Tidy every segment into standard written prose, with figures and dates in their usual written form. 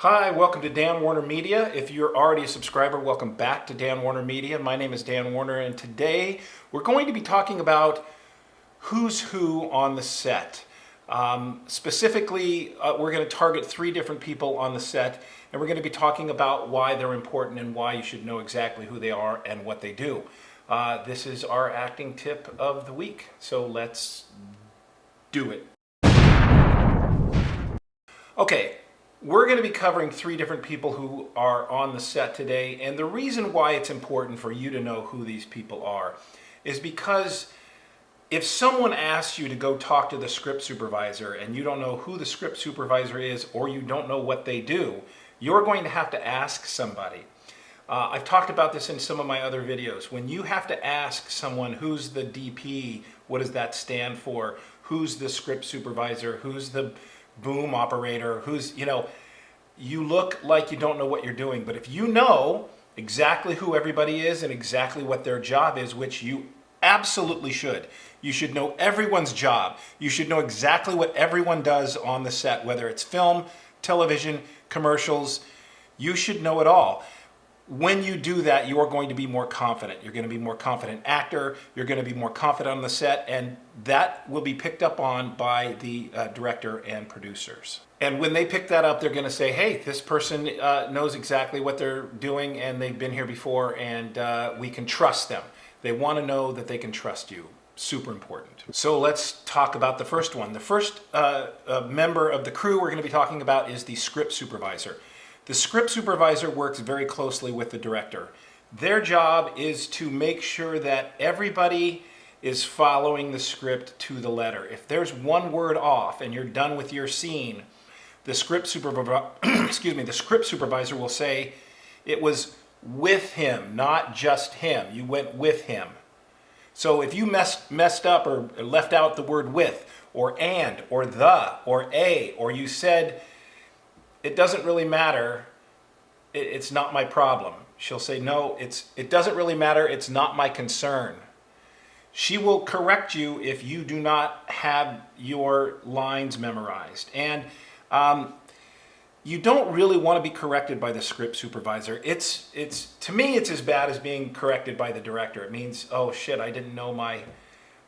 Hi, welcome to Dan Warner Media. If you're already a subscriber, welcome back to Dan Warner Media. My name is Dan Warner, and today we're going to be talking about who's who on the set. Specifically, we're going to target 3 different people on the set, and we're going to be talking about why they're important and why you should know exactly who they are and what they do. This is our acting tip of the week, so let's do it. Okay. We're going to be covering 3 different people who are on the set today, and the reason why it's important for you to know who these people are is because if someone asks you to go talk to the script supervisor and you don't know who the script supervisor is or you don't know what they do, you're going to have to ask somebody. I've talked about this in some of my other videos. When you have to ask someone who's the DP, what does that stand for, who's the script supervisor, who's the boom operator, you look like you don't know what you're doing. But if you know exactly who everybody is and exactly what their job is, which you absolutely should, you should know everyone's job. You should know exactly what everyone does on the set, whether it's film, television, commercials. You should know it all. When you do that, you are going to be more confident. You're going to be a more confident actor. You're going to be more confident on the set, and that will be picked up on by the director and producers. And when they pick that up, they're going to say, hey, this person knows exactly what they're doing, and they've been here before, and we can trust them. They want to know that they can trust you. Super important. So let's talk about the first one. The first member of the crew we're going to be talking about is the script supervisor. The script supervisor works very closely with the director. Their job is to make sure that everybody is following the script to the letter. If there's one word off and you're done with your scene, the script supervisor will say it was with him, not just him. You went with him. So if you messed up or left out the word with, or and, or the, or a, or you said it doesn't really matter, it's not my problem. She'll say, no, it doesn't really matter, it's not my concern. She will correct you if you do not have your lines memorized. And you don't really want to be corrected by the script supervisor. To me, it's as bad as being corrected by the director. It means, oh shit, I didn't know my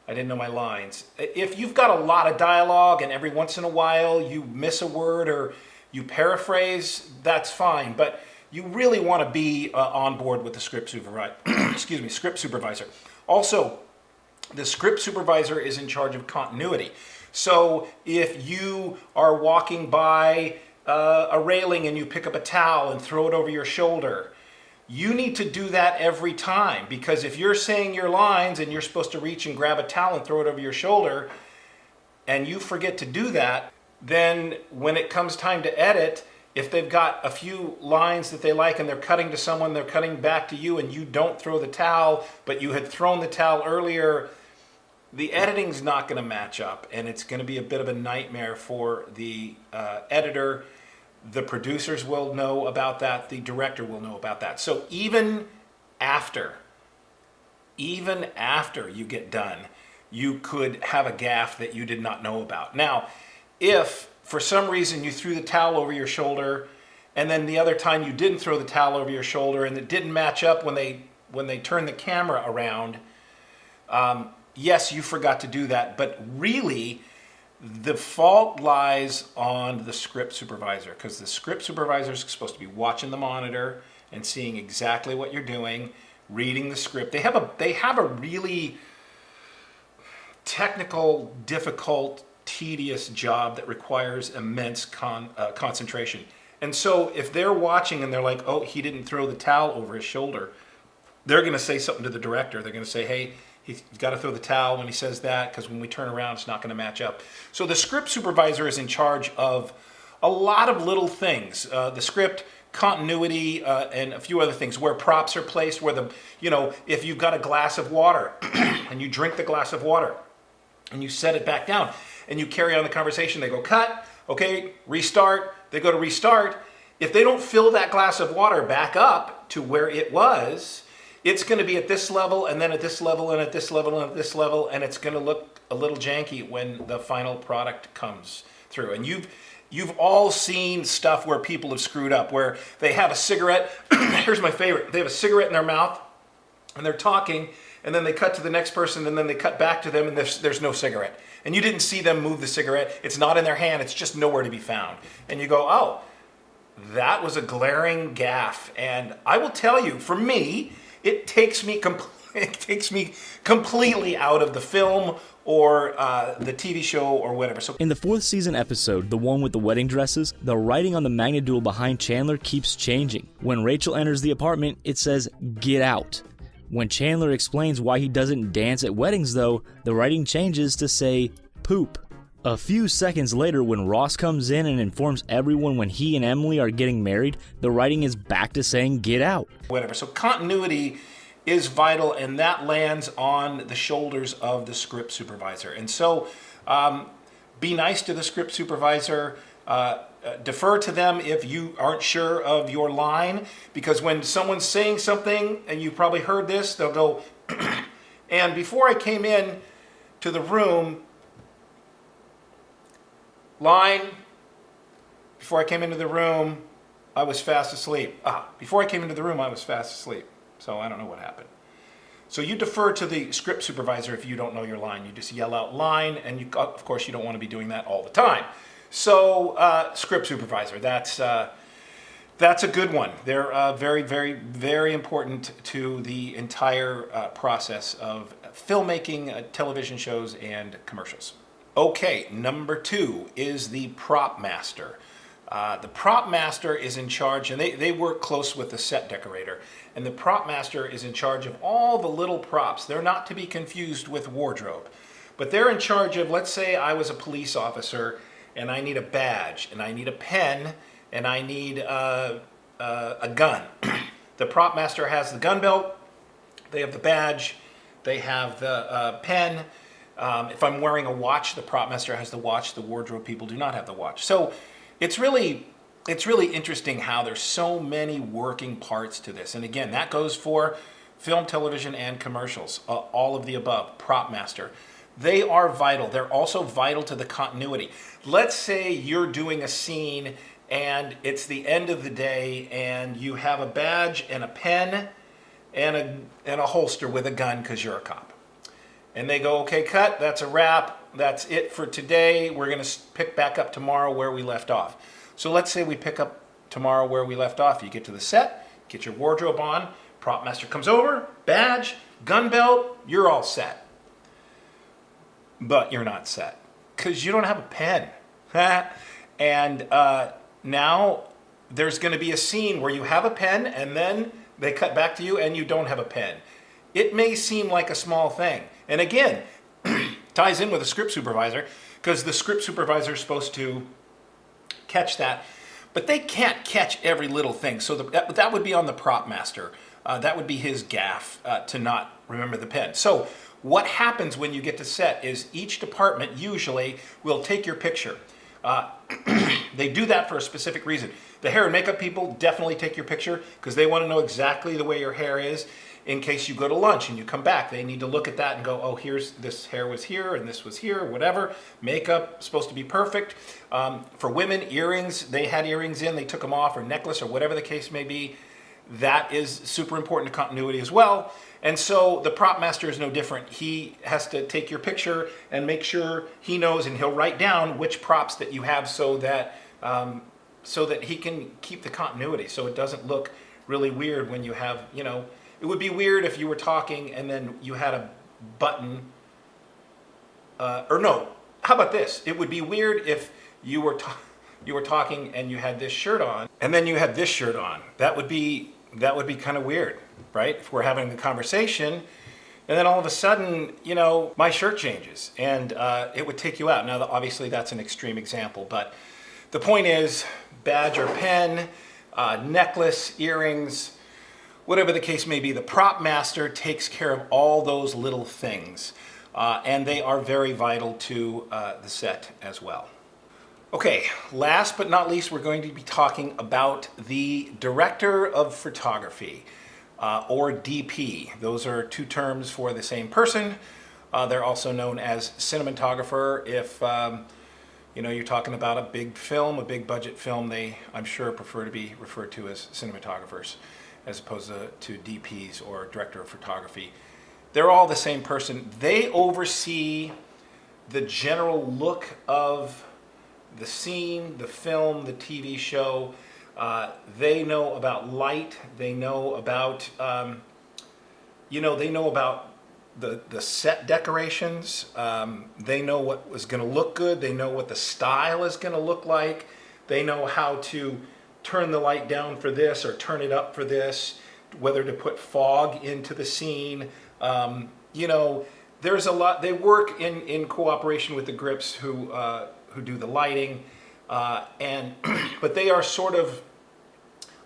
lines. If you've got a lot of dialogue and every once in a while you miss a word or you paraphrase, that's fine, but you really want to be on board with the script supervisor. Also, the script supervisor is in charge of continuity. So if you are walking by a railing and you pick up a towel and throw it over your shoulder, you need to do that every time, because if you're saying your lines and you're supposed to reach and grab a towel and throw it over your shoulder and you forget to do that, then when it comes time to edit, if they've got a few lines that they like and they're cutting to someone, they're cutting back to you, and you don't throw the towel, but you had thrown the towel earlier, the editing's not going to match up, and it's going to be a bit of a nightmare for the editor. The producers will know about that. The director will know about that. So even after you get done, you could have a gaffe that you did not know about. Now, if for some reason you threw the towel over your shoulder and then the other time you didn't throw the towel over your shoulder and it didn't match up when they turned the camera around, yes, you forgot to do that, but really the fault lies on the script supervisor, because the script supervisor is supposed to be watching the monitor and seeing exactly what you're doing, reading the script. They have a really technical, difficult, tedious job that requires immense concentration. And so if they're watching and they're like, oh, he didn't throw the towel over his shoulder, they're going to say something to the director. They're going to say, hey, he's got to throw the towel when he says that, because when we turn around, it's not going to match up. So the script supervisor is in charge of a lot of little things. The script, continuity, and a few other things, where props are placed, where if you've got a glass of water and you drink the glass of water and you set it back down and you carry on the conversation, they go, cut, okay, restart, they go to restart. If they don't fill that glass of water back up to where it was, it's going to be at this level, and then at this level, and at this level, and at this level, and it's going to look a little janky when the final product comes through. And You've all seen stuff where people have screwed up, where they have a cigarette. Here's my favorite. They have a cigarette in their mouth, and they're talking, and then they cut to the next person, and then they cut back to them, and there's no cigarette. And you didn't see them move the cigarette. It's not in their hand. It's just nowhere to be found. And you go, oh, that was a glaring gaffe. And I will tell you, for me, it takes me completely out of the film or the TV show or whatever. So in the 4th season episode, the one with the wedding dresses, the writing on the magnet duel behind Chandler keeps changing. When Rachel enters the apartment, it says, "Get out." When Chandler explains why he doesn't dance at weddings though, the writing changes to say, "Poop." A few seconds later, when Ross comes in and informs everyone when he and Emily are getting married, the writing is back to saying, "Get out." Whatever. So continuity is vital, and that lands on the shoulders of the script supervisor. And so be nice to the script supervisor. Defer to them if you aren't sure of your line, because when someone's saying something, and you probably heard this, they'll go, and before I came in to the room, before I came into the room, I was fast asleep. Before I came into the room, I was fast asleep. So I don't know what happened. So you defer to the script supervisor if you don't know your line. You just yell out line, and of course you don't want to be doing that all the time. So script supervisor, that's a good one. They're very, very, very important to the entire process of filmmaking, television shows, and commercials. Okay, number 2 is the prop master. The prop master is in charge, and they work close with the set decorator. And the prop master is in charge of all the little props. They're not to be confused with wardrobe. But they're in charge of, let's say I was a police officer, and I need a badge, and I need a pen, and I need a gun. The prop master has the gun belt, they have the badge, they have the pen. If I'm wearing a watch, the prop master has the watch. The wardrobe people do not have the watch. So it's really interesting how there's so many working parts to this. And again, that goes for film, television, and commercials. All of the above. Prop master. They are vital. They're also vital to the continuity. Let's say you're doing a scene and it's the end of the day and you have a badge and a pen and a holster with a gun because you're a cop. And they go, okay, cut, that's a wrap. That's it for today. We're going to pick back up tomorrow where we left off. So let's say we pick up tomorrow where we left off. You get to the set, get your wardrobe on, prop master comes over, badge, gun belt, you're all set. But you're not set because you don't have a pen. And now there's going to be a scene where you have a pen and then they cut back to you and you don't have a pen. It may seem like a small thing. And again, ties in with a script supervisor because the script supervisor is supposed to catch that. But they can't catch every little thing. So that would be on the prop master. That would be his gaffe to not remember the pen. So what happens when you get to set is each department usually will take your picture. They do that for a specific reason. The hair and makeup people definitely take your picture because they want to know exactly the way your hair is in case you go to lunch and you come back. They need to look at that and go, oh, here's this hair was here and this was here, whatever. Makeup supposed to be perfect. For women, earrings, they had earrings in, they took them off, or necklace, or whatever the case may be. That is super important to continuity as well. And so the prop master is no different. He has to take your picture and make sure he knows, and he'll write down which props that you have so that he can keep the continuity, so it doesn't look really weird when you have, it would be weird if you were talking and then you had a button, or no, how about this? It would be weird if you were talking and you had this shirt on and then you had this shirt on. That would be kind of weird, right? If we're having a conversation and then all of a sudden, my shirt changes and it would take you out. Now, obviously that's an extreme example, but the point is badge or pen, necklace, earrings, whatever the case may be, the prop master takes care of all those little things. And they are very vital to the set as well. Okay, last but not least, we're going to be talking about the director of photography, or DP. Those are two terms for the same person. They're also known as cinematographer if You know, you're talking about a big film, a big budget film. They, I'm sure, prefer to be referred to as cinematographers as opposed to DPs or director of photography. They're all the same person. They oversee the general look of the scene, the film, the TV show. They know about light. They know about, they know about the set decorations. They know what was going to look good. They know what the style is going to look like. They know how to turn the light down for this or turn it up for this, whether to put fog into the scene. There's a lot. They work in cooperation with the grips who do the lighting, but they are sort of,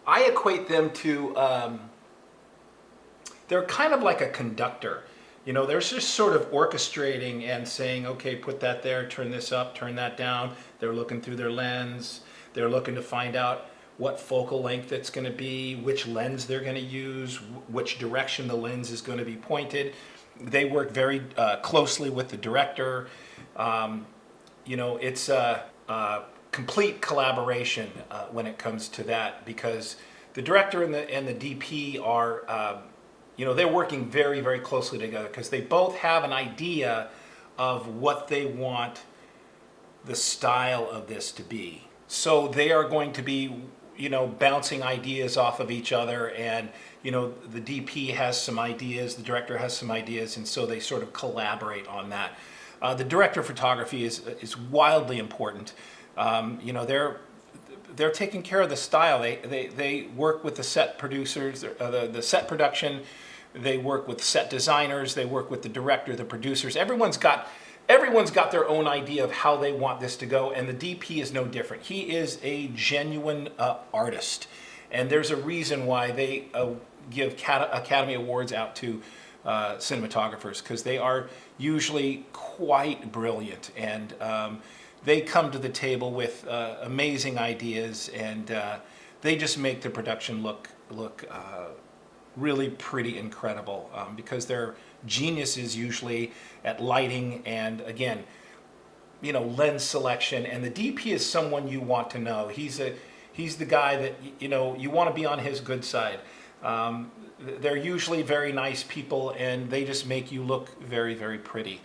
I equate them to, they're kind of like a conductor. They're just sort of orchestrating and saying, okay, put that there, turn this up, turn that down. They're looking through their lens. They're looking to find out what focal length it's going to be, which lens they're going to use, which direction the lens is going to be pointed. They work very closely with the director. It's a complete collaboration when it comes to that, because the director and the DP are, they're working very, very closely together because they both have an idea of what they want the style of this to be. So they are going to be, bouncing ideas off of each other, and, the DP has some ideas, the director has some ideas, and so they sort of collaborate on that. The director of photography is wildly important. They're taking care of the style. They work with the set producers, the set production. They work with set designers. They work with the director, the producers. Everyone's got their own idea of how they want this to go, and the DP is no different. He is a genuine artist, and there's a reason why they give Academy Awards out to cinematographers, because they are usually quite brilliant, and they come to the table with amazing ideas, and they just make the production look really pretty incredible, because they're geniuses usually at lighting and, again, lens selection. And the DP is someone you want to know. He's the guy that you want to be on his good side. They're usually very nice people, and they just make you look very, very pretty.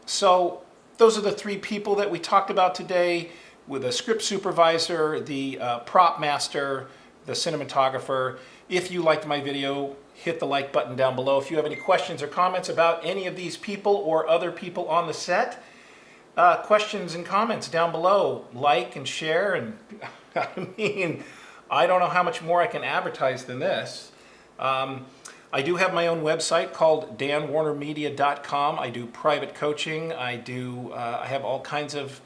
So those are the three people that we talked about today, with a script supervisor, the prop master, the cinematographer. If you liked my video, hit the like button down below. If you have any questions or comments about any of these people or other people on the set, questions and comments down below. Like and share, and I don't know how much more I can advertise than this. I do have my own website called danwarnermedia.com. I do private coaching. I have all kinds of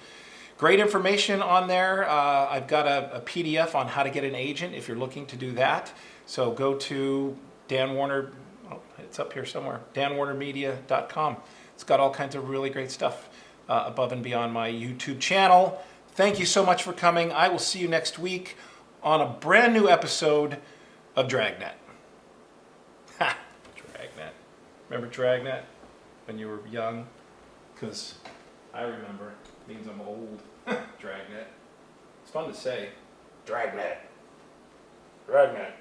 great information on there. I've got a PDF on how to get an agent if you're looking to do that. So go to it's up here somewhere, danwarnermedia.com. It's got all kinds of really great stuff above and beyond my YouTube channel. Thank you so much for coming. I will see you next week on a brand new episode of Dragnet. Ha! Dragnet. Remember Dragnet when you were young? Because I remember. It means I'm old. Dragnet. It's fun to say. Dragnet. Dragnet.